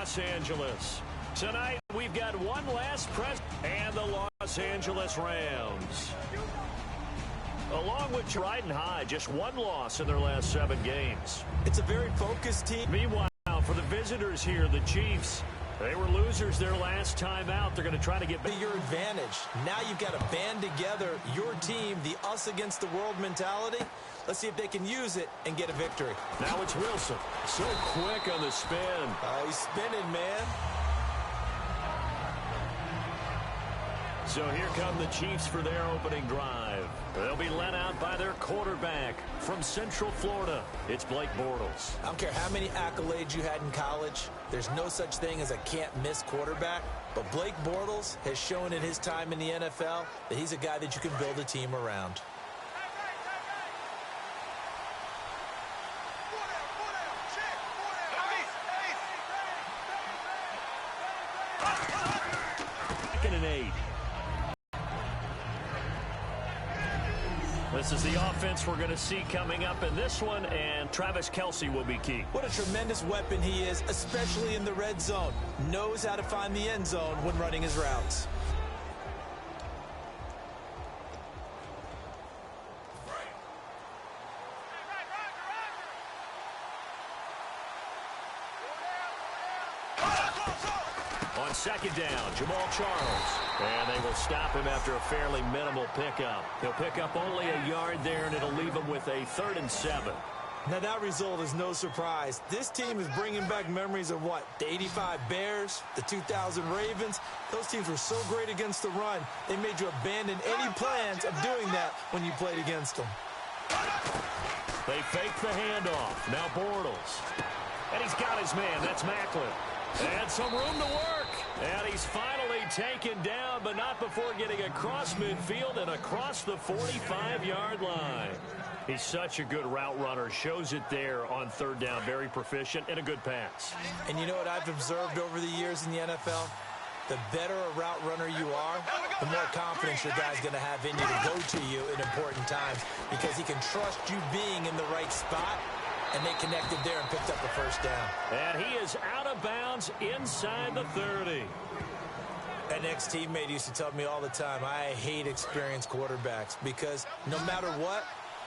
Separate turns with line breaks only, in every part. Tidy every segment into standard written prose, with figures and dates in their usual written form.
Los Angeles. Tonight, we've got one last press and the Los Angeles Rams. Along with riding high, just one loss in their last 7 games.
It's a very focused team.
Meanwhile, for the visitors here, the Chiefs, they were losers their last time out. They're going to try to get back.
Your advantage. Now you've got to band together your team, the us against the world mentality. Let's see if they can use it and get a victory.
Now it's Wilson. So quick on the spin.
He's spinning, man.
So here come the Chiefs for their opening drive. They'll be led out by their quarterback from Central Florida. It's Blake Bortles.
I don't care how many accolades you had in college. There's no such thing as a can't-miss quarterback. But Blake Bortles has shown in his time in the NFL that he's a guy that you can build a team around.
Second and 8. This is the offense we're going to see coming up in this one, and Travis Kelce will be key.
What a tremendous weapon he is, especially in the red zone. Knows how to find the end zone when running his routes.
On second down, Jamal Charles. And they will stop him after a fairly minimal pickup. He'll pick up only a yard there, and it'll leave him with a 3rd and 7.
Now, that result is no surprise. This team is bringing back memories of what? The 85 Bears, the 2000 Ravens. Those teams were so great against the run, they made you abandon any plans of doing that when you played against them.
They fake the handoff. Now Bortles. And he's got his man. That's Macklin. And some room to work. And he's finally taken down, but not before getting across midfield and across the 45-yard line. He's such a good route runner. Shows it there on 3rd down. Very proficient and a good pass.
And you know what I've observed over the years in the NFL? The better a route runner you are, the more confidence your guy's going to have in you to go to you in important times because he can trust you being in the right spot. And they connected there and picked up the 1st down.
And he is out of bounds inside the 30.
An ex-teammate used to tell me all the time, I hate experienced quarterbacks because no matter what,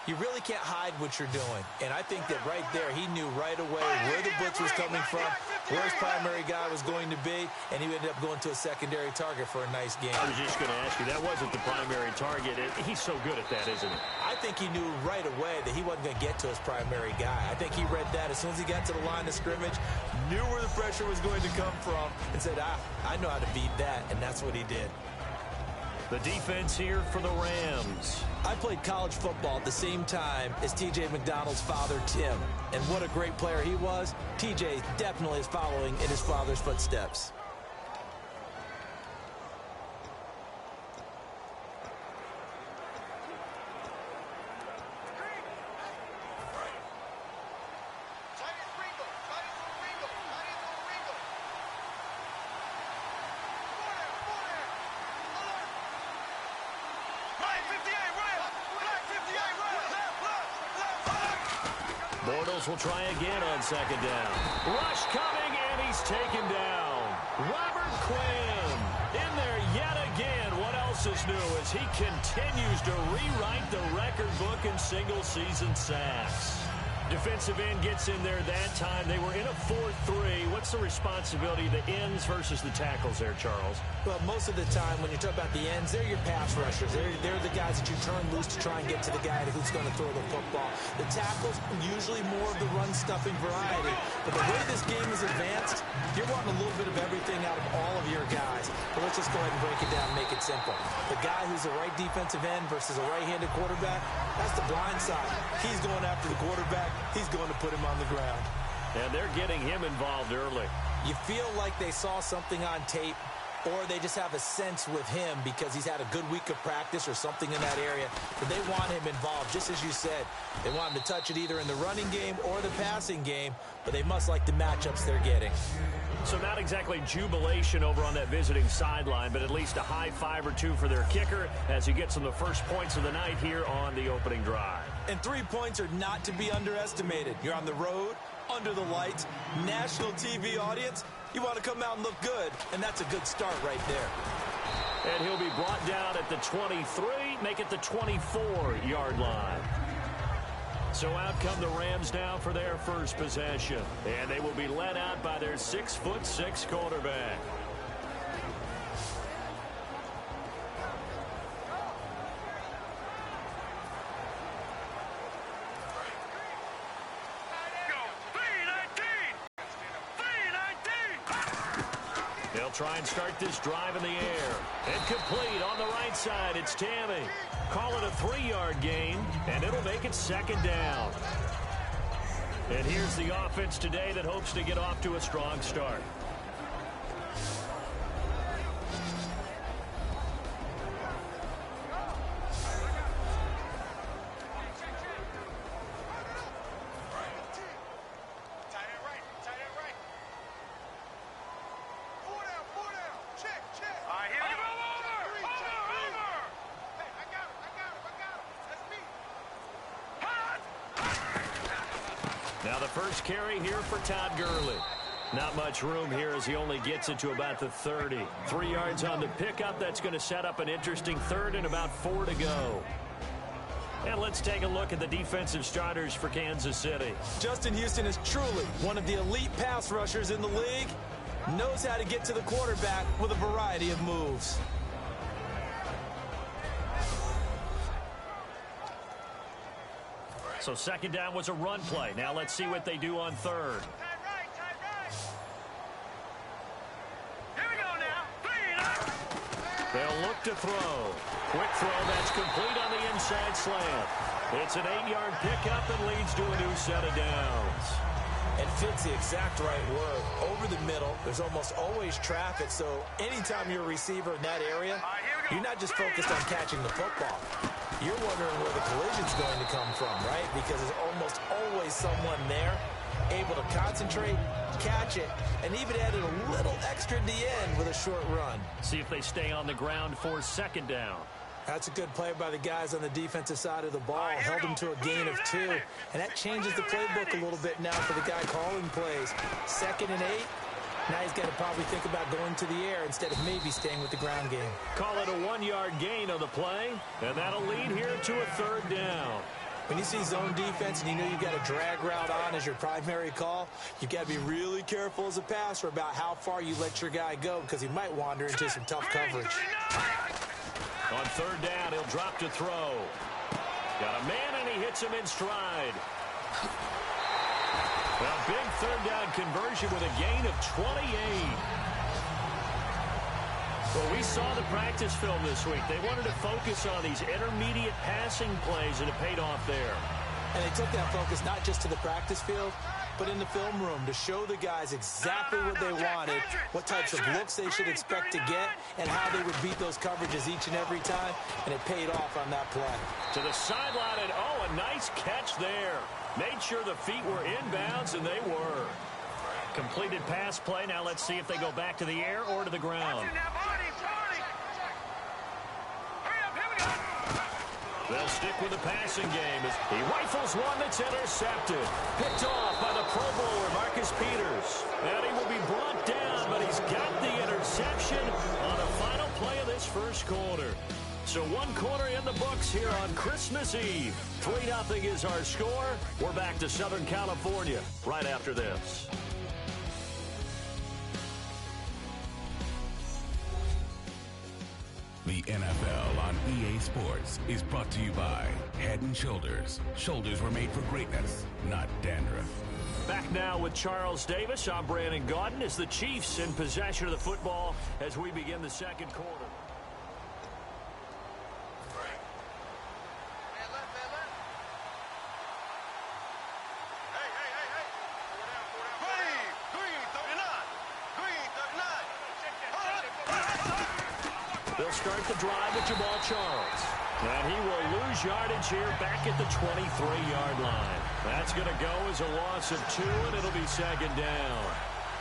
you really can't hide what you're doing. And I think that right there, he knew right away where the blitz was coming from, where his primary guy was going to be, and he ended up going to a secondary target for a nice game.
I was just going to ask you, that wasn't the primary target. He's so good at that, isn't he?
I think he knew right away that he wasn't going to get to his primary guy. I think he read that as soon as he got to the line of scrimmage, knew where the pressure was going to come from, and said, I know how to beat that, and that's what he did.
The defense here for the Rams.
I played college football at the same time as T.J. McDonald's father, Tim. And what a great player he was. T.J. definitely is following in his father's footsteps.
Bortles will try again on 2nd down. Rush coming, and he's taken down. Robert Quinn in there yet again. What else is new as he continues to rewrite the record book in single-season sacks. Defensive end gets in there that time. They were in a 4-3. What's the responsibility of the ends versus the tackles there, Charles?
Well, most of the time when you talk about the ends, they're your pass rushers. They're the guys that you turn loose to try and get to the guy who's going to throw the football. The tackles, usually more of the run-stuffing variety. But the way this game is advanced, you're wanting a little bit of everything out of all of your guys. But let's just go ahead and break it down and make it simple. The guy who's a right defensive end versus a right-handed quarterback, that's the blind side. He's going after the quarterback. He's going to put him on the ground.
And they're getting him involved early.
You feel like they saw something on tape, or they just have a sense with him because he's had a good week of practice or something in that area. But they want him involved, just as you said. They want him to touch it either in the running game or the passing game, but they must like the matchups they're getting.
So not exactly jubilation over on that visiting sideline, but at least a high 5 or 2 for their kicker as he gets them the first points of the night here on the opening drive.
And 3 points are not to be underestimated. You're on the road. under the lights, national TV audience. You want to come out and look good, and that's a good start right there.
And he'll be brought down at the 23, make it the 24-yard line. So out come the Rams now for their first possession. And they will be led out by their 6'6" quarterback. They'll try and start this drive in the air. And complete on the right side. It's Tammy. Call it a 3-yard gain, and it'll make it second down. And here's the offense today that hopes to get off to a strong start. Now the first carry here for Todd Gurley. Not much room here as he only gets it to about the 30. 3 yards on the pickup. That's going to set up an interesting third and about 4 to go. And let's take a look at the defensive starters for Kansas City.
Justin Houston is truly one of the elite pass rushers in the league. Knows how to get to the quarterback with a variety of moves.
So second down was a run play. Now let's see what they do on third.
Here we go now.
They'll look to throw. Quick throw that's complete on the inside slant. It's an 8-yard pickup and leads to a new set of downs.
And fits the exact right word. Over the middle, there's almost always traffic, so anytime you're a receiver in that area, you're not just focused on catching the football. You're wondering where the collision's going to come from, right? Because there's almost always someone there able to concentrate, catch it, and even added a little extra at the end with a short run.
See if they stay on the ground for second down.
That's a good play by the guys on the defensive side of the ball. Held them to a gain of 2. And that changes the playbook a little bit now for the guy calling plays. 2nd and 8. Now he's got to probably think about going to the air instead of maybe staying with the ground game.
Call it a 1-yard gain on the play. And that'll lead here to a third down.
When you see zone defense and you know you've got a drag route on as your primary call, you've got to be really careful as a passer about how far you let your guy go because he might wander into some tough coverage.
On third down, he'll drop to throw. Got a man, and he hits him in stride. Well, big third down conversion with a gain of 28. Well, we saw the practice film this week. They wanted to focus on these intermediate passing plays, and it paid off there.
And they took that focus not just to the practice field, but in the film room to show the guys exactly what they wanted, what types of looks they should expect to get, and how they would beat those coverages each and every time, and it paid off on that play.
To the sideline, and oh, a nice catch there. Made sure the feet were inbounds, and they were. Completed pass play. Now let's see if they go back to the air or to the ground. They'll stick with the passing game as he rifles one that's intercepted. Picked off by the Pro Bowler, Marcus Peters. And he will be brought down, but he's got the interception on the final play of this first quarter. So 1 quarter in the books here on Christmas Eve. 3-0 is our score. We're back to Southern California right after this.
The NFL on EA Sports is brought to you by Head & Shoulders. Shoulders were made for greatness, not dandruff.
Back now with Charles Davis. I'm Brandon Gaudin as the Chiefs in possession of the football as we begin the second quarter. They'll start the drive with Jamal Charles. And he will lose yardage here back at the 23-yard line. That's going to go as a loss of 2, and it'll be second down.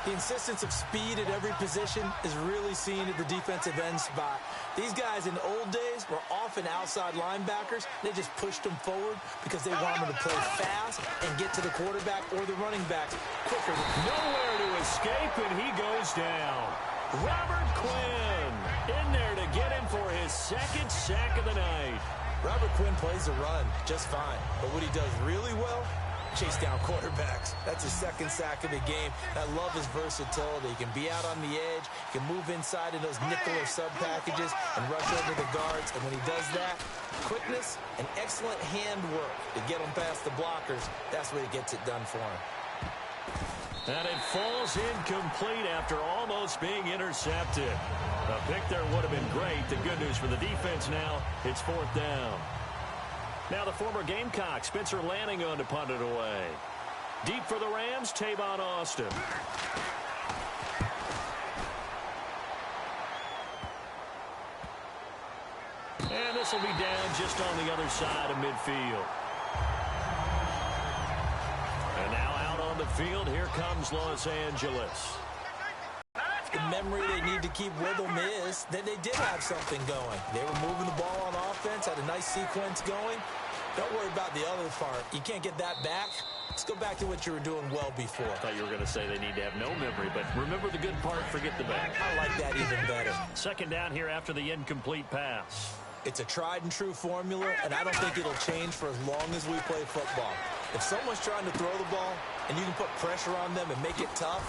The insistence of speed at every position is really seen at the defensive end spot. These guys in old days were often outside linebackers. They just pushed them forward because they wanted to play fast and get to the quarterback or the running backs quicker.
Nowhere to escape, and he goes down. Robert Quinn in there to get him for his second sack of the night.
Robert Quinn plays the run just fine, but what he does really well, chase down quarterbacks. That's his second sack of the game. I love his versatility. He can be out on the edge, he can move inside in those nickel or sub packages and rush over the guards. And when he does that, quickness and excellent hand work to get him past the blockers, that's where he gets it done for him.
And it falls incomplete after almost being intercepted. A pick there would have been great. The good news for the defense now, it's fourth down. Now the former Gamecock, Spencer Lanning, on to punt it away. Deep for the Rams, Tavon Austin. And this will be down just on the other side of midfield. And now out on the field, here comes Los Angeles.
The memory they need to keep with them is that they did have something going. They were moving the ball on offense, had a nice sequence going. Don't worry about the other part. You can't get that back. Let's go back to what you were doing well before.
I thought you were going to say they need to have no memory, but remember the good part, forget the bad.
I like that even better.
Second down here after the incomplete pass.
It's a tried-and-true formula, and I don't think it'll change for as long as we play football. If someone's trying to throw the ball and you can put pressure on them and make it tough,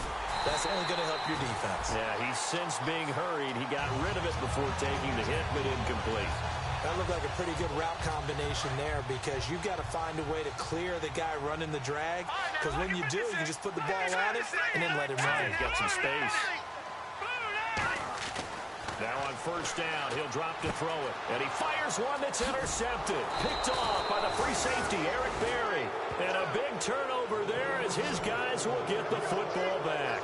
that's only going to help your defense.
Yeah, he's since being hurried. He got rid of it before taking the hit, but incomplete.
That looked like a pretty good route combination there because you've got to find a way to clear the guy running the drag, because when you do, you can just put the ball on him and then let him run.
He's got some space. Now on first down, he'll drop to throw it. And he fires one that's intercepted. Picked off by the free safety, Eric Berry. And a big turnover there as his guys will get the football back.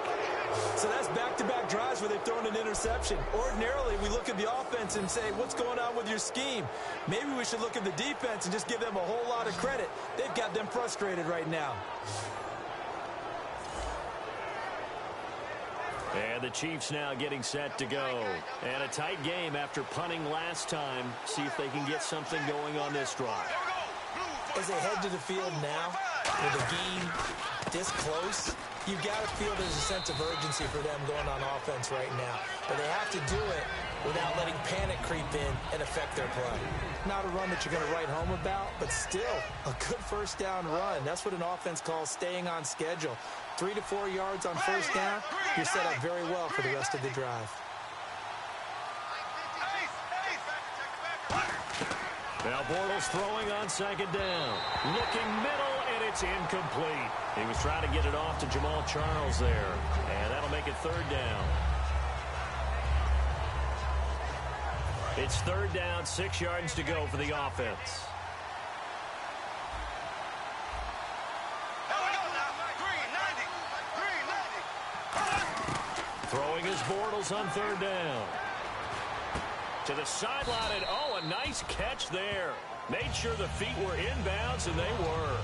So that's back-to-back drives where they've thrown an interception. Ordinarily, we look at the offense and say, what's going on with your scheme? Maybe we should look at the defense and just give them a whole lot of credit. They've got them frustrated right now.
And the Chiefs now getting set to go. And a tight game after punting last time. See if they can get something going on this drive.
As they head to the field now, with the game this close, you've got to feel there's a sense of urgency for them going on offense right now. But they have to do it without letting panic creep in and affect their play. Not a run that you're going to write home about, but still a good first down run. That's what an offense calls staying on schedule. 3 to 4 yards on first down, you're set up very well for the rest of the drive.
Now Bortles throwing on second down. Looking middle, and it's incomplete. He was trying to get it off to Jamal Charles there. And that'll make it third down. It's third down, 6 yards to go for the offense. Throwing his Bortles on third down. To the sideline, and oh, a nice catch there. Made sure the feet were inbounds, and they were.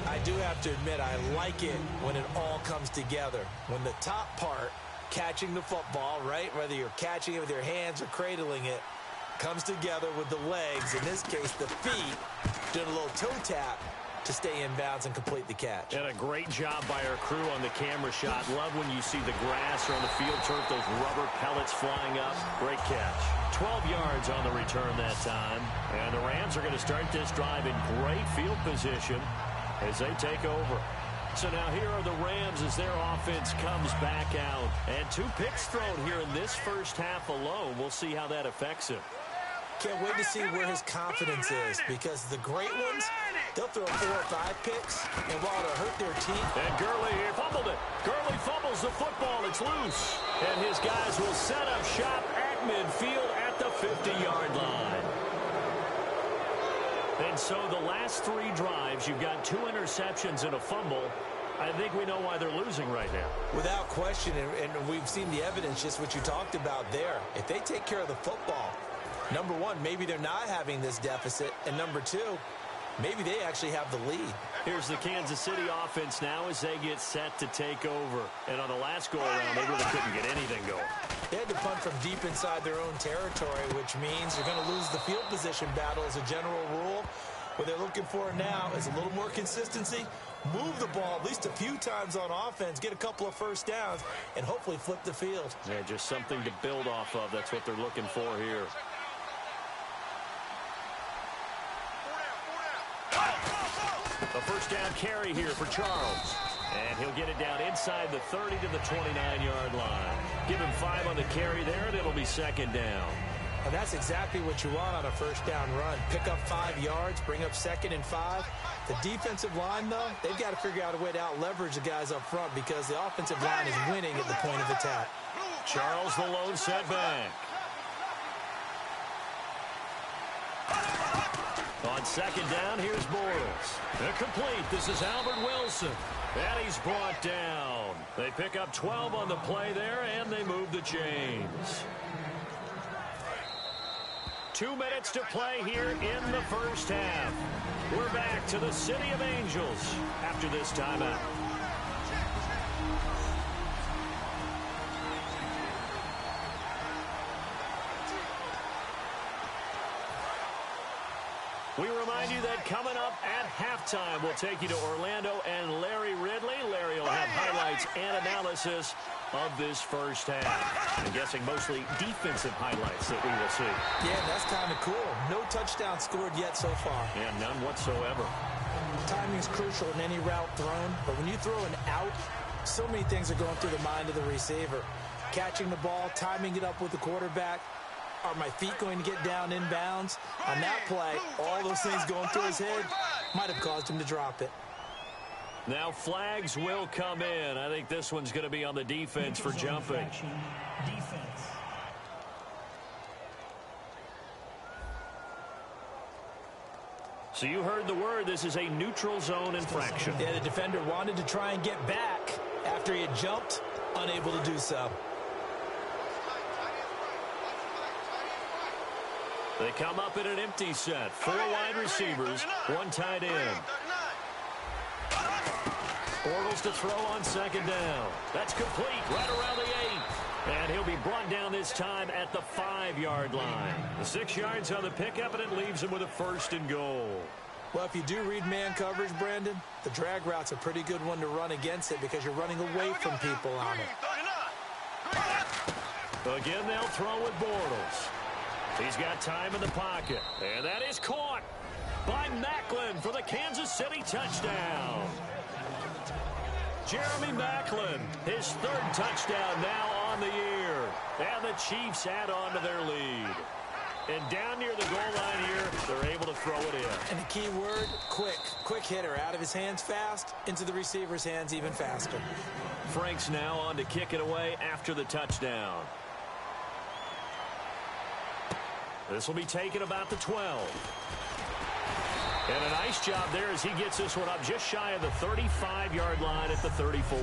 I do have to admit, I like it when it all comes together. When the top part, catching the football, right, whether you're catching it with your hands or cradling it, comes together with the legs, in this case the feet, doing a little toe tap to stay in bounds and complete the catch.
And a great job by our crew on the camera shot. Love when you see the grass or on the field turf, those rubber pellets flying up. Great catch. 12 yards on the return that time. And the Rams are going to start this drive in great field position as they take over. So now here are the Rams as their offense comes back out. And 2 picks thrown here in this first half alone. We'll see how that affects him.
Can't wait to see where his confidence is, because the great ones, they'll throw 4 or 5 picks, and while it'll hurt their team.
And Gurley here fumbled it. Gurley fumbles the football. It's loose. And his guys will set up shop at midfield at the 50-yard line. And so the last 3 drives, you've got 2 interceptions and a fumble. I think we know why they're losing right now.
Without question, and we've seen the evidence, just what you talked about there. If they take care of the football, number one, maybe they're not having this deficit. And number 2, maybe they actually have the lead.
Here's the Kansas City offense now as they get set to take over. And on the last go-around, they really couldn't get anything going.
They had to punt from deep inside their own territory, which means you're going to lose the field position battle as a general rule. What they're looking for now is a little more consistency, move the ball at least a few times on offense, get a couple of first downs, and hopefully flip the field.
Yeah, just something to build off of. That's what they're looking for here. A first down carry here for Charles. And he'll get it down inside the 30 to the 29-yard line. Give him 5 on the carry there, and it'll be second down.
And that's exactly what you want on a first down run. Pick up 5 yards, bring up 2nd and 5. The defensive line, though, they've got to figure out a way to out-leverage the guys up front because the offensive line is winning at the point of attack.
Charles the lone setback. On second down, here's Bortles. Complete. This is Albert Wilson. And he's brought down. They pick up 12 on the play there, and they move the chains. 2 minutes to play here in the first half. We're back to the City of Angels after this timeout. We remind you that coming up at halftime, we'll take you to Orlando and Larry Ridley. Larry will have highlights and analysis of this first half. I'm guessing mostly defensive highlights that we will see.
Yeah, that's kind of cool. No touchdown scored yet so far.
Yeah, none whatsoever.
Timing is crucial in any route thrown, but when you throw an out, so many things are going through the mind of the receiver. Catching the ball, timing it up with the quarterback. Are my feet going to get down inbounds? On that play, all those things going through his head might have caused him to drop it.
Now flags will come in. I think this one's going to be on the defense for jumping.
Defense.
So you heard the word. This is a neutral zone infraction.
Yeah, the defender wanted to try and get back after he had jumped, unable to do so.
They come up in an empty set. 4 wide receivers, 1 tight end. Bortles to throw on second down. That's complete right around the 8. And he'll be brought down this time at the 5-yard line. The 6 yards on the pickup, and it leaves him with a 1st and goal.
Well, if you do read man coverage, Brandon, the drag route's a pretty good one to run against it because you're running away from people on it.
Again, they'll throw with Bortles. He's got time in the pocket. And that is caught by Macklin for the Kansas City touchdown. Jeremy Macklin, his 3rd touchdown now on the year. And the Chiefs add on to their lead. And down near the goal line here, they're able to throw it in.
And the key word, quick. Quick hitter. Out of his hands fast, into the receiver's hands even faster.
Frank's now on to kick it away after the touchdown. This will be taken about the 12. And a nice job there as he gets this one up just shy of the 35-yard line at the 34.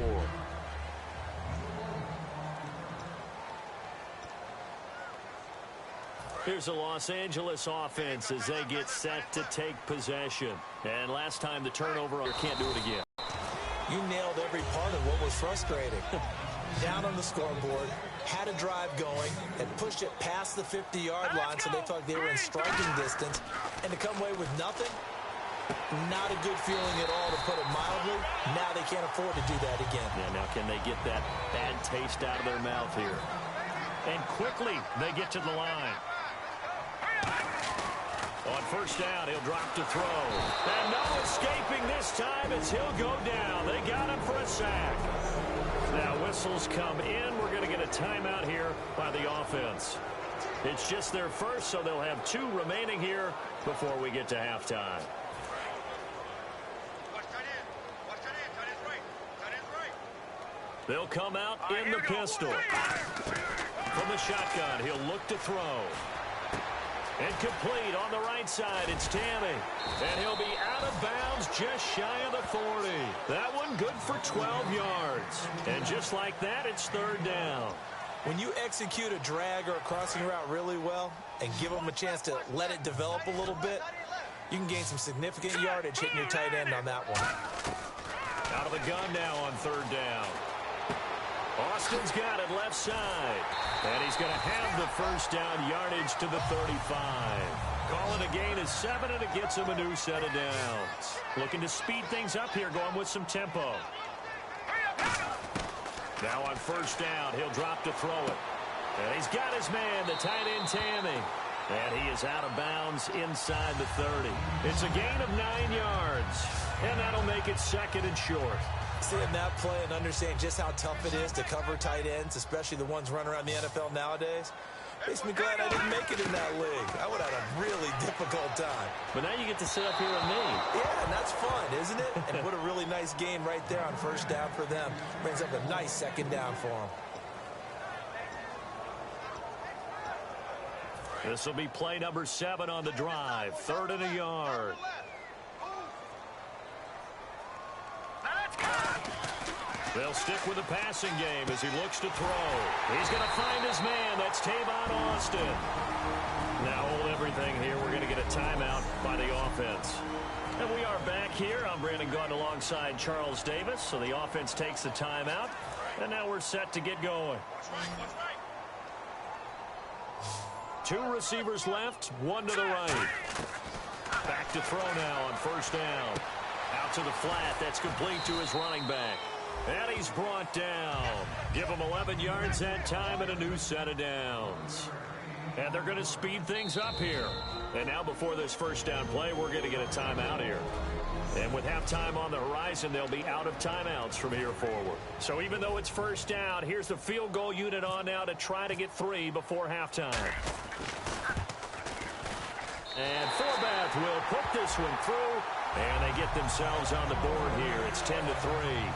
Here's the Los Angeles offense as they get set to take possession. And last time the turnover, can't do it again.
You nailed every part of what was frustrating. Down on the scoreboard, had a drive going, and pushed it past the 50-yard line so they felt they were in striking distance. And to come away with nothing, not a good feeling at all, to put it mildly. Now they can't afford to do that again.
Yeah, now can they get that bad taste out of their mouth here? And quickly, they get to the line. On first down, he'll drop to throw. And no escaping this time as he'll go down. They got him for a sack. Now whistles come in. We're going to get a timeout here by the offense. It's just their first, so they'll have 2 remaining here before we get to halftime. They'll come out in the pistol. From the shotgun, he'll look to throw. And complete on the right side, it's Tammy. And he'll be out of bounds just shy of the 40. That one good for 12 yards. And just like that, it's 3rd down.
When you execute a drag or a crossing route really well and give them a chance to let it develop a little bit, You can gain some significant yardage hitting your tight end on that one.
Out of the gun now on third down. Austin's got it left side. And he's going to have the first down yardage to the 35. Calling a gain of 7, and it gets him a new set of downs. Looking to speed things up here, going with some tempo. Now on first down, he'll drop to throw it. And he's got his man, the tight end Tammy. And he is out of bounds inside the 30. It's a gain of 9 yards. And that'll make it second and short.
Seeing that play and understanding just how tough it is to cover tight ends, especially the ones running around the NFL nowadays, makes me glad I didn't make it in that league. I would have had a really difficult time.
But now you get to sit up here with me.
Yeah, and that's fun, isn't it? And what a really nice gain right there on first down for them. Brings up a nice second down for them.
This will be play number 7 on the drive. 3rd and a yard. They'll stick with the passing game as he looks to throw. He's going to find his man. That's Tavon Austin. Now hold everything here. We're going to get a timeout by the offense. And we are back here. I'm Brandon Gaunt alongside Charles Davis. So the offense takes the timeout. And now we're set to get going. 2 receivers left, 1 to the right. Back to throw now on first down. Out to the flat. That's complete to his running back. And he's brought down. Give him 11 yards that time and a new set of downs. And they're going to speed things up here. And now before this first down play, we're going to get a timeout here. And with halftime on the horizon, they'll be out of timeouts from here forward. So even though it's first down, here's the field goal unit on now to try to get 3 before halftime. And Forbath will put this one through. And they get themselves on the board here. It's 10-3.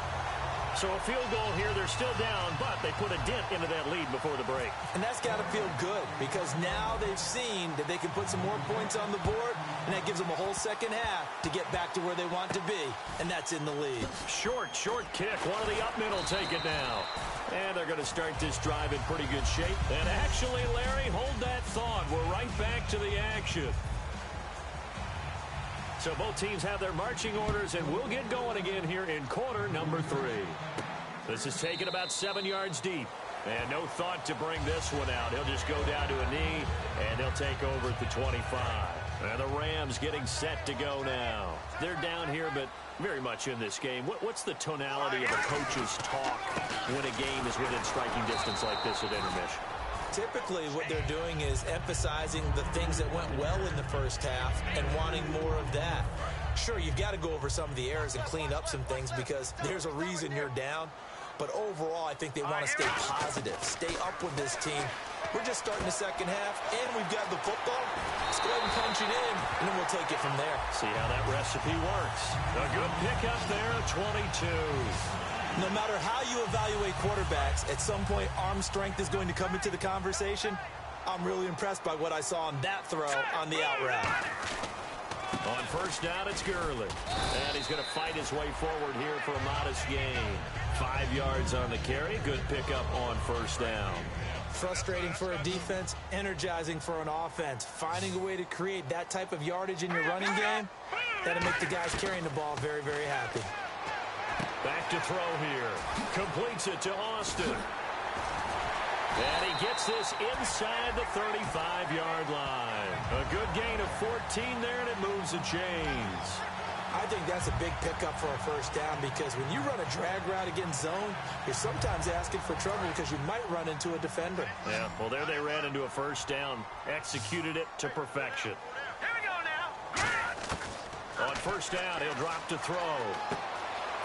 So a field goal here, they're still down, but they put a dent into that lead before the break.
And that's got to feel good because now they've seen that they can put some more points on the board, and that gives them a whole second half to get back to where they want to be, and that's in the lead.
Short kick. One of the up middle take it now. And they're going to start this drive in pretty good shape. And actually, Larry, hold that thought. We're right back to the action. So both teams have their marching orders, and we'll get going again here in quarter number 3. This is taken about 7 yards deep. And no thought to bring this one out. He'll just go down to a knee, and they'll take over at the 25. And the Rams getting set to go now. They're down here, but very much in this game. What's the tonality of a coach's talk when a game is within striking distance like this at intermission?
Typically, what they're doing is emphasizing the things that went well in the first half and wanting more of that. Sure, you've got to go over some of the errors and clean up some things because there's a reason you're down. But overall, I think they want to stay positive, stay up with this team. We're just starting the second half, and we've got the football. Let's go ahead and punch it in, and then we'll take it from there.
See how that recipe works. A good pickup there, 22.
No matter how you evaluate quarterbacks, at some point arm strength is going to come into the conversation. I'm really impressed by what I saw on that throw on the out route.
On first down, it's Gurley. And he's going to fight his way forward here for a modest gain. 5 yards on the carry. Good pickup on first down.
Frustrating for a defense, energizing for an offense. Finding a way to create that type of yardage in your running game, that'll make the guys carrying the ball very, very happy.
Back to throw here. Completes it to Austin. And he gets this inside the 35-yard line. A good gain of 14 there, and it moves the chains.
I think that's a big pickup for a first down because when you run a drag route against zone, you're sometimes asking for trouble because you might run into a defender.
Yeah, well, there they ran into a first down. Executed it to perfection.
Here we go now.
On first down, he'll drop to throw.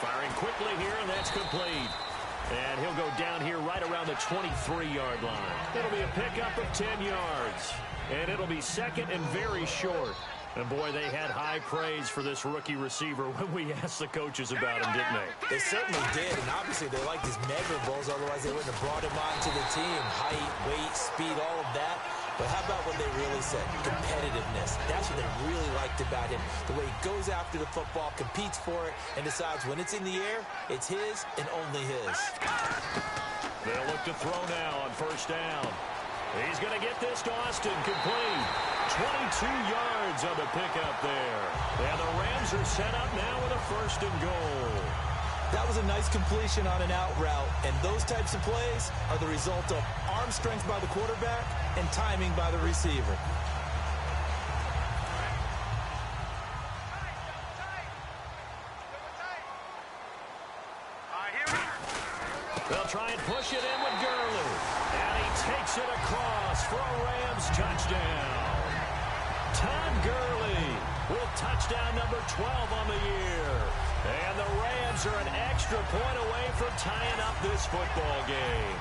Firing quickly here, and that's complete. And he'll go down here right around the 23-yard line. It'll be a pickup of 10 yards. And it'll be second and very short. And, boy, they had high praise for this rookie receiver when we asked the coaches about him, didn't they?
They certainly did, and obviously they liked his measurables, otherwise they wouldn't have brought him onto the team. Height, weight, speed, all of that. But how about what they really said? Competitiveness. That's what they really liked about him. The way he goes after the football, competes for it, and decides when it's in the air, it's his and only his.
They'll look to throw now on first down. He's going to get this to Austin, complete. 22 yards on the pickup there. And the Rams are set up now with a 1st and goal.
That was a nice completion on an out route, and those types of plays are the result of arm strength by the quarterback and timing by the receiver.
They'll try and push it in with Gurley. And he takes it across for a Rams touchdown. Todd Gurley with touchdown number 12 on the year. And the Rams are an extra point away from tying up this football game.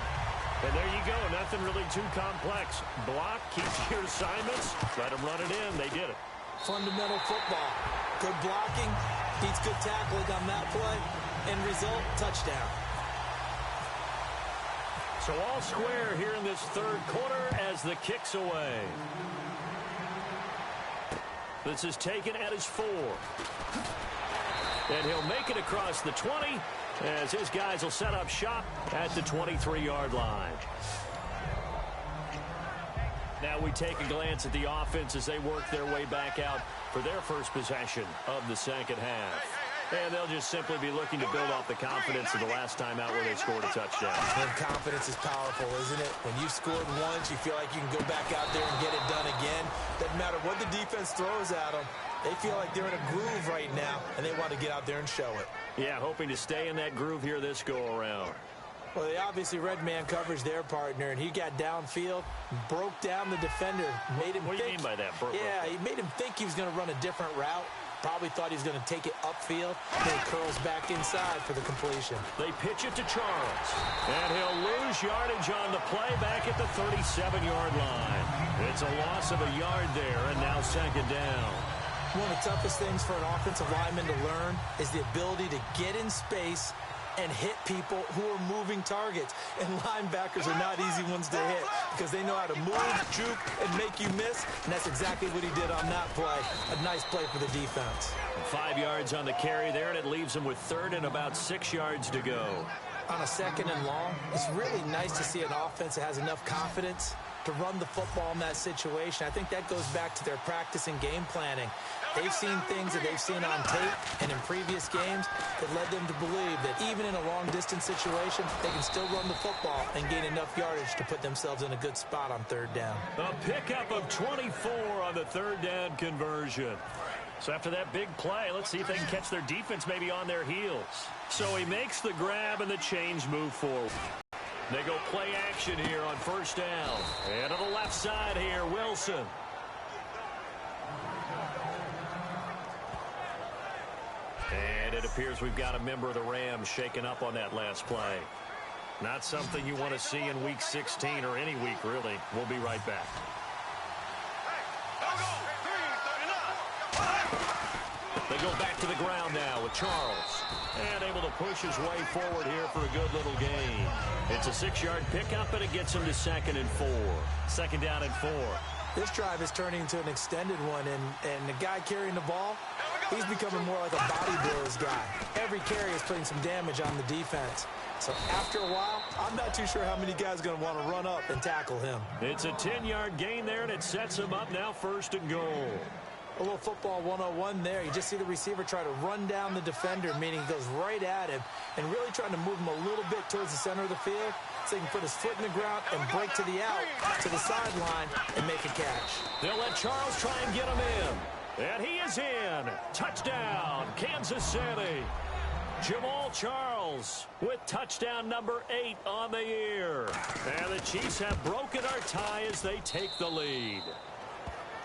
And there you go. Nothing really too complex. Block, keep your assignments, let them run it in. They did it.
Fundamental football. Good blocking, beats good tackling on that play. End result, touchdown.
So all square here in this 3rd quarter as the kick's away. This is taken at his 4. And he'll make it across the 20 as his guys will set up shop at the 23-yard line. Now we take a glance at the offense as they work their way back out for their first possession of the 2nd half. And they'll just simply be looking to build off the confidence of the last time out where they scored a touchdown.
And confidence is powerful, isn't it? When you've scored once, you feel like you can go back out there and get it done again. Doesn't matter what the defense throws at them. They feel like they're in a groove right now, and they want to get out there and show it.
Yeah, hoping to stay in that groove here this go-around.
Well, they obviously read man coverage their partner, and he got downfield, broke down the defender, made him
What do you mean by that?
Yeah, he made him think he was going to run a different route. Probably thought he was going to take it upfield. Then he curls back inside for the completion.
They pitch it to Charles. And he'll lose yardage on the play back at the 37-yard line. It's a loss of a yard there, and now 2nd down.
One of the toughest things for an offensive lineman to learn is the ability to get in space and hit people who are moving targets. And linebackers are not easy ones to hit because they know how to move, juke, and make you miss. And that's exactly what he did on that play. A nice play for the defense.
5 yards on the carry there, and it leaves him with 3rd and about 6 yards to go.
On a 2nd and long, it's really nice to see an offense that has enough confidence to run the football in that situation. I think that goes back to their practice and game planning. They've seen things that they've seen on tape and in previous games that led them to believe that even in a long-distance situation, they can still run the football and gain enough yardage to put themselves in a good spot on 3rd down.
A pickup of 24 on the 3rd down conversion. So after that big play, let's see if they can catch their defense maybe on their heels. So he makes the grab and the change move forward. They go play action here on 1st down. And to the left side here, Wilson. And it appears we've got a member of the Rams shaken up on that last play. Not something you want to see in Week 16 or any week, really. We'll be right back. They go back to the ground now with Charles. And able to push his way forward here for a good little gain. It's a 6-yard pickup, and it gets him to 2nd and 4. 2nd down and 4.
This drive is turning into an extended one, and the guy carrying the ball, he's becoming more like a body blows guy. Every carry is putting some damage on the defense. So after a while, I'm not too sure how many guys are going to want to run up and tackle him.
It's a 10-yard gain there, and it sets him up now 1st and goal.
A little football 101 there. You just see the receiver try to run down the defender, meaning he goes right at him and really trying to move him a little bit towards the center of the field so he can put his foot in the ground and break to the out, to the sideline, and make a catch.
They'll let Charles try and get him in. And he is in. Touchdown, Kansas City. Jamal Charles with touchdown number 8 on the year. And the Chiefs have broken our tie as they take the lead.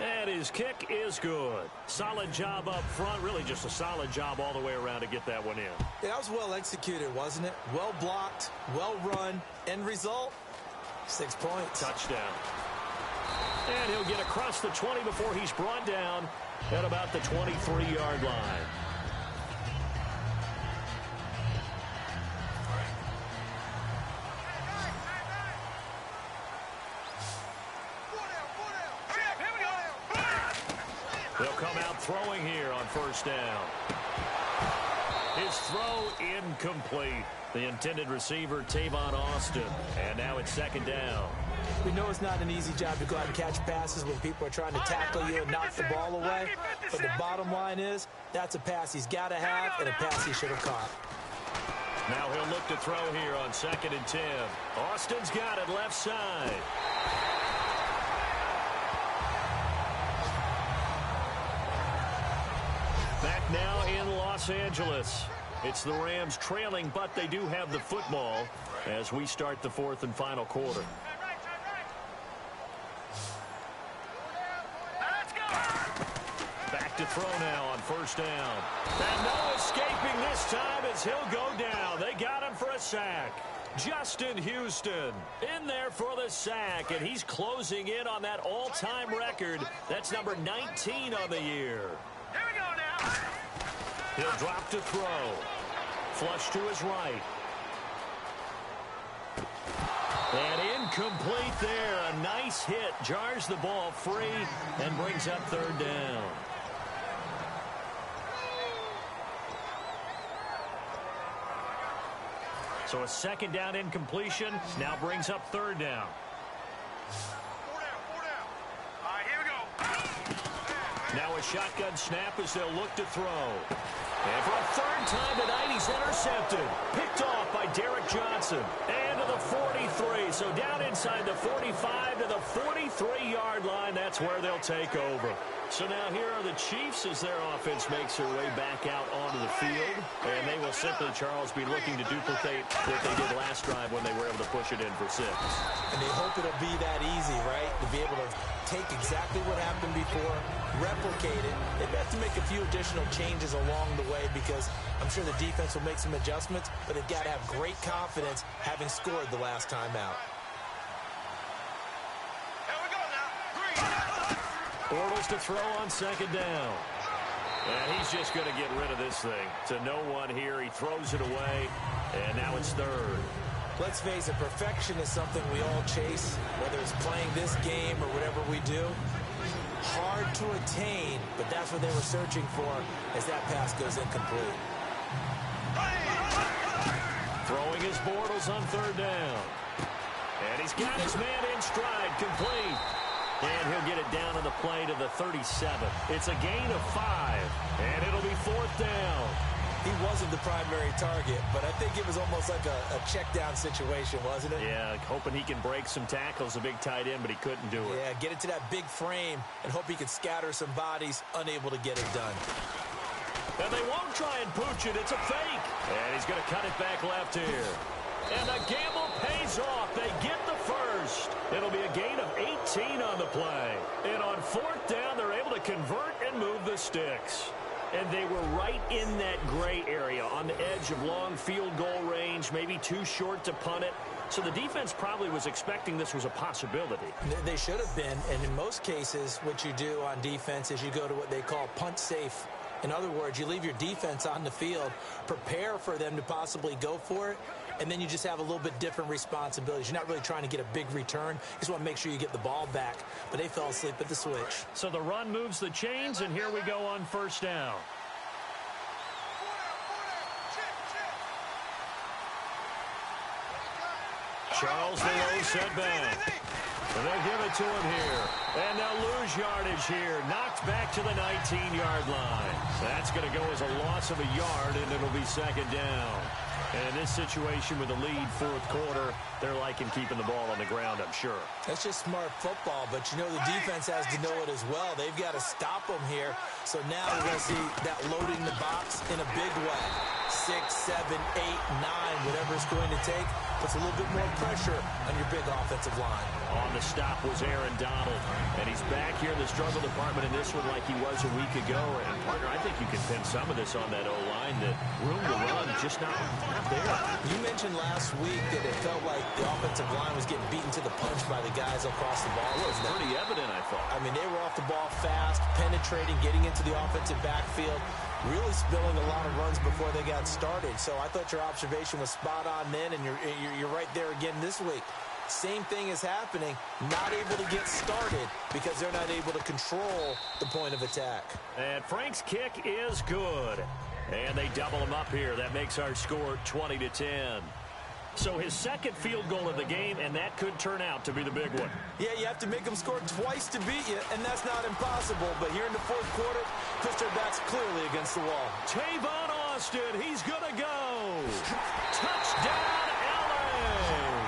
And his kick is good. Solid job up front. Really just a solid job all the way around to get that one in.
Yeah, that was well executed, wasn't it? Well blocked, well run. End result, 6 points.
Touchdown. And he'll get across the 20 before he's brought down at about the 23-yard line. They'll come out throwing here on 1st down. His throw incomplete. The intended receiver, Tavon Austin. And now it's second down.
We know it's not an easy job to go out and catch passes when people are trying to tackle you and knock the ball away. But the bottom line is, that's a pass he's got to have and a pass he should have caught.
Now he'll look to throw here on 2nd and 10. Austin's got it left side. Back now in Los Angeles. It's the Rams trailing, but they do have the football as we start the 4th and final quarter. Back to throw now on 1st down. And no escaping this time as he'll go down. They got him for a sack. Justin Houston in there for the sack, and he's closing in on that all-time record. That's number 19 on the year.
Here we go now.
He'll drop to throw. Flush to his right. And incomplete there. A nice hit. Jars the ball free and brings up 3rd down. So a 2nd down incompletion now brings up 3rd down.
4 down. All right, here we go.
Now a shotgun snap as they'll look to throw. And for a 3rd time tonight, he's intercepted. Picked off by Derek Johnson. And to the 43. So down inside the 45 to the 43-yard line. That's where they'll take over. So now here are the Chiefs as their offense makes their way back out onto the field. And they will simply, Charles, be looking to duplicate what they did last drive when they were able to push it in for 6.
And they hope it'll be that easy, right? To be able to take exactly what happened before, replicate it. They've got to make a few additional changes along the way because I'm sure the defense will make some adjustments, but they've got to have great confidence having scored the last time out.
Here we go now.
Bortles to throw on 2nd down. And he's just going to get rid of this thing. To no one here. He throws it away. And now it's 3rd.
Let's face it, perfection is something we all chase, whether it's playing this game or whatever we do. Hard to attain, but that's what they were searching for as that pass goes incomplete.
Throwing his Bortles on 3rd down. And he's got his man in stride, complete. And he'll get it down on the play to the 37. It's a gain of 5, and it'll be 4th down.
He wasn't the primary target, but I think it was almost like a check down situation, wasn't it?
Yeah, hoping he can break some tackles, a big tight end, but he couldn't do it.
Yeah, get it to that big frame and hope he can scatter some bodies, unable to get it done.
And they won't try and pooch it. It's a fake. And he's going to cut it back left here. And the gamble pays off. They get the first. It'll be a gain of 18 on the play. And on 4th down, they're able to convert and move the sticks. And they were right in that gray area on the edge of long field goal range, maybe too short to punt it. So the defense probably was expecting this was a possibility.
They should have been. And in most cases, what you do on defense is you go to what they call punt safe. In other words, you leave your defense on the field, prepare for them to possibly go for it, and then you just have a little bit different responsibilities. You're not really trying to get a big return. You just want to make sure you get the ball back. But they fell asleep at the switch.
So the run moves the chains, and here we go on 1st down. Charles the low setback. And they'll give it to him here. And they'll lose yardage here. Knocked back to the 19-yard line. That's going to go as a loss of a yard, and it'll be 2nd down. And in this situation with the lead 4th quarter, they're liking keeping the ball on the ground, I'm sure.
That's just smart football, but you know the defense has to know it as well. They've got to stop them here. So now we're going to see that loading the box in a big way. 6, 7, 8, 9, whatever it's going to take, puts a little bit more pressure on your big offensive line.
On the stop was Aaron Donald, and he's back here in the struggle department in this one like he was a week ago. And, partner, I think you can pin some of this on that O-line, that room to run just not there.
You mentioned last week that it felt like the offensive line was getting beaten to the punch by the guys across the ball.
It was pretty evident, I thought.
I mean, they were off the ball fast, penetrating, getting into the offensive backfield, really spilling a lot of runs before they got started. So I thought your observation was spot on then, and you're right there again this week. Same thing is happening, not able to get started because they're not able to control the point of attack.
And Frank's kick is good. And they double him up here. That makes our score 20-10. So his second field goal of the game, and that could turn out to be the big one.
Yeah, you have to make them score twice to beat you, and that's not impossible. But here in the fourth quarter, pushed their backs clearly against the wall.
Tavon Austin, he's going to go. Touchdown, LA.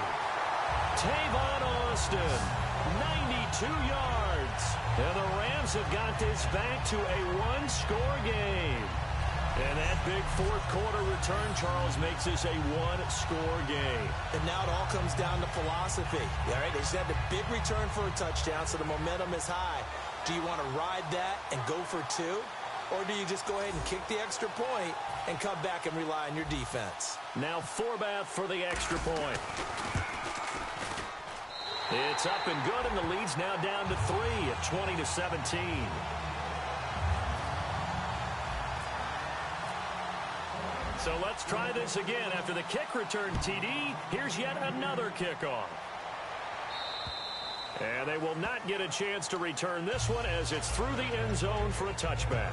Tavon Austin, 92 yards. And the Rams have got this back to a one-score game. And that big fourth quarter return, Charles, makes this a one-score game.
And now it all comes down to philosophy. All right, they just had a big return for a touchdown, so the momentum is high. Do you want to ride that and go for two? Or do you just go ahead and kick the extra point and come back and rely on your defense?
Now Forbath for the extra point. It's up and good, and the lead's now down to 3 at 20-17. So let's try this again. After the kick return TD, here's yet another kickoff. And they will not get a chance to return this one as it's through the end zone for a touchback.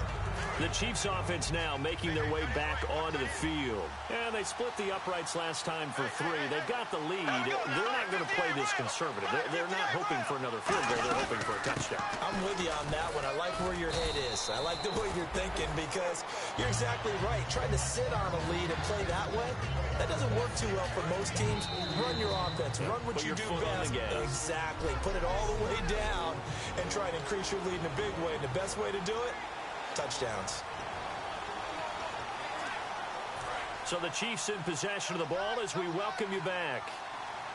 The Chiefs offense now making their way back onto the field. And they split the uprights last time for 3. They've got the lead. They're not going to play this conservative. They're not hoping for another field goal. They're hoping for a touchdown.
I'm with you on that one. I like where your head is. I like the way you're thinking because you're exactly right. Trying to sit on a lead and play that way, that doesn't work too well for most teams. Run your offense. Run what you do best. Exactly. Put it all the way down and try to increase your lead in a big way. And the best way to do it, touchdowns.
So the Chiefs in possession of the ball as we welcome you back.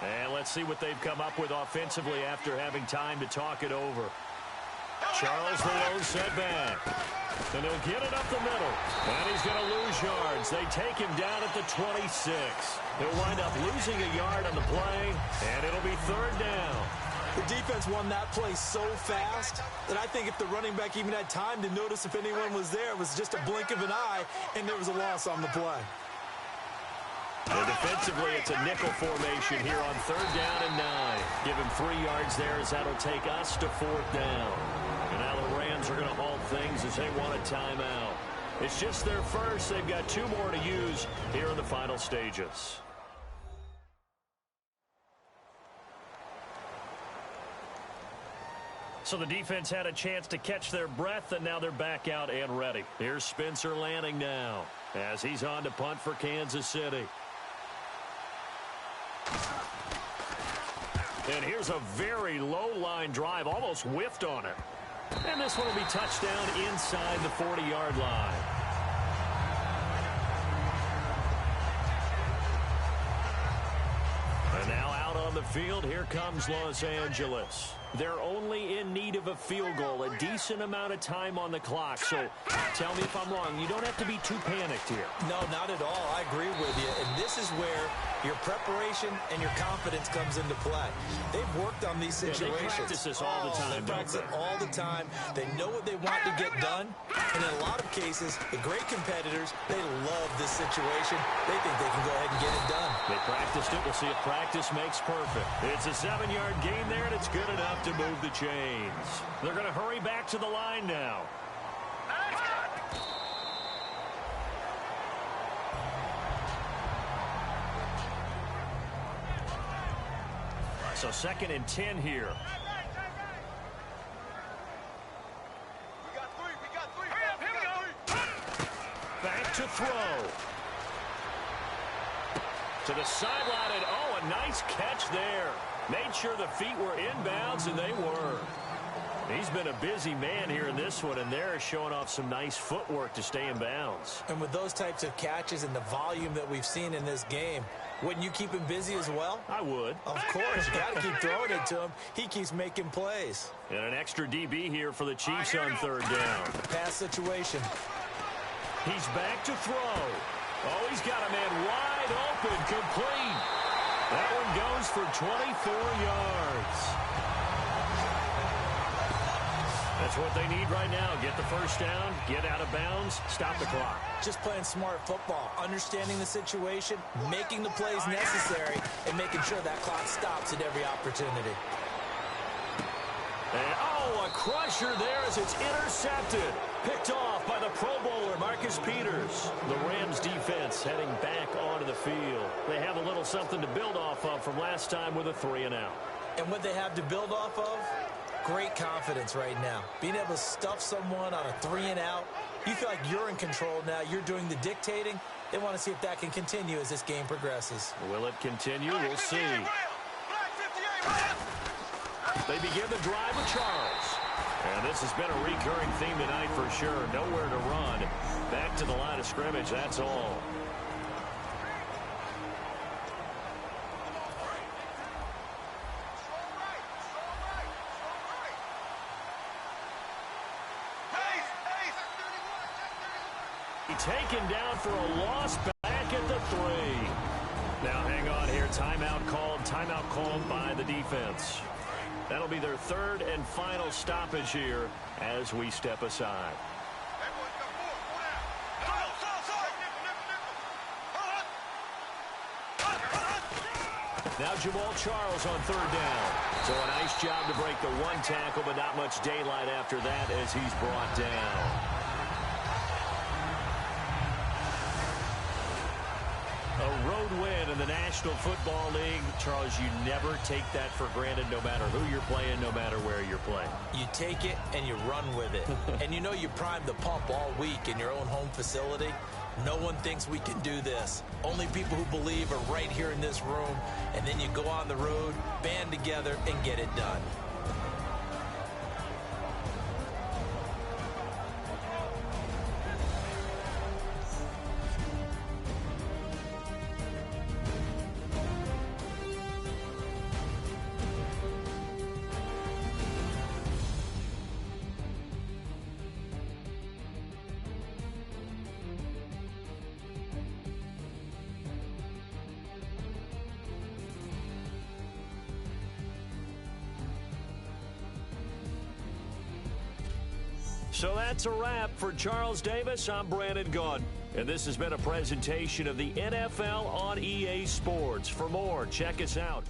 And let's see what they've come up with offensively after having time to talk it over. Charles the low setback. And he'll get it up the middle. And he's going to lose yards. They take him down at the 26. He'll wind up losing a yard on the play, and it'll be third down.
The defense won that play so fast that I think if the running back even had time to notice if anyone was there, it was just a blink of an eye, and there was a loss on the play.
And defensively, it's a nickel formation here on third down and 9. Give him 3 yards there as that'll take us to fourth down. And now the Rams are going to halt things as they want a timeout. It's just their first. They've got 2 more to use here in the final stages. So the defense had a chance to catch their breath, and now they're back out and ready. Here's Spencer Lanning now as he's on to punt for Kansas City. And here's a very low-line drive, almost whiffed on it. And this one will be touchdown inside the 40-yard line. And now out on the field, here comes Los Angeles. They're only in need of a field goal, a decent amount of time on the clock. So tell me if I'm wrong. You don't have to be too panicked here.
No, not at all. I agree with you. And this is where your preparation and your confidence comes into play. They've worked on these situations.
They practice this all the time.
They practice it all the time. They know what they want to get done. And in a lot of cases, the great competitors, they love this situation. They think they can go ahead and get it done.
They practiced it. We'll see if practice makes perfect. It's a 7-yard gain there, and it's good enough to move the chains. They're going to hurry back to the line now. So 2nd and 10 here.
We got 3. Hurry up, here we go.
Back to throw. To the sideline, and oh, a nice catch there. Made sure the feet were inbounds, and they were. He's been a busy man here in this one, and they're showing off some nice footwork to stay in bounds.
And with those types of catches and the volume that we've seen in this game, wouldn't you keep him busy as well?
I would.
Of course. You got to keep throwing it to him. He keeps making plays.
And an extra DB here for the Chiefs on third down.
Pass situation.
He's back to throw. Oh, he's got a man wide open, complete. That one goes for 24 yards. That's what they need right now. Get the first down, get out of bounds, stop the clock.
Just playing smart football, understanding the situation, making the plays necessary, and making sure that clock stops at every opportunity.
And, oh, a crusher there as it's intercepted. Picked off by the Pro Bowler, Marcus Peters. The Rams defense heading back onto the field. They have a little something to build off of from last time with a 3-and-out.
And what they have to build off of? Great confidence right now. Being able to stuff someone on a 3-and-out. You feel like you're in control now. You're doing the dictating. They want to see if that can continue as this game progresses.
Will it continue? We'll see. They begin the drive with Charles. And this has been a recurring theme tonight for sure. Nowhere to run. Back to the line of scrimmage, that's all. Taken down for a loss back at the 3. Now hang on here. Timeout called by the defense. That'll be their third and final stoppage here as we step aside. Now Jamal Charles on third down. So a nice job to break the one tackle, but not much daylight after that as he's brought down. A road win in the National Football League. Charles, you never take that for granted no matter who you're playing, no matter where you're playing.
You take it and you run with it. And you know you primed the pump all week in your own home facility. No one thinks we can do this. Only people who believe are right here in this room. And then you go on the road, band together, and get it done.
So that's a wrap for Charles Davis. I'm Brandon Gaudin, and this has been a presentation of the NFL on EA Sports. For more, check us out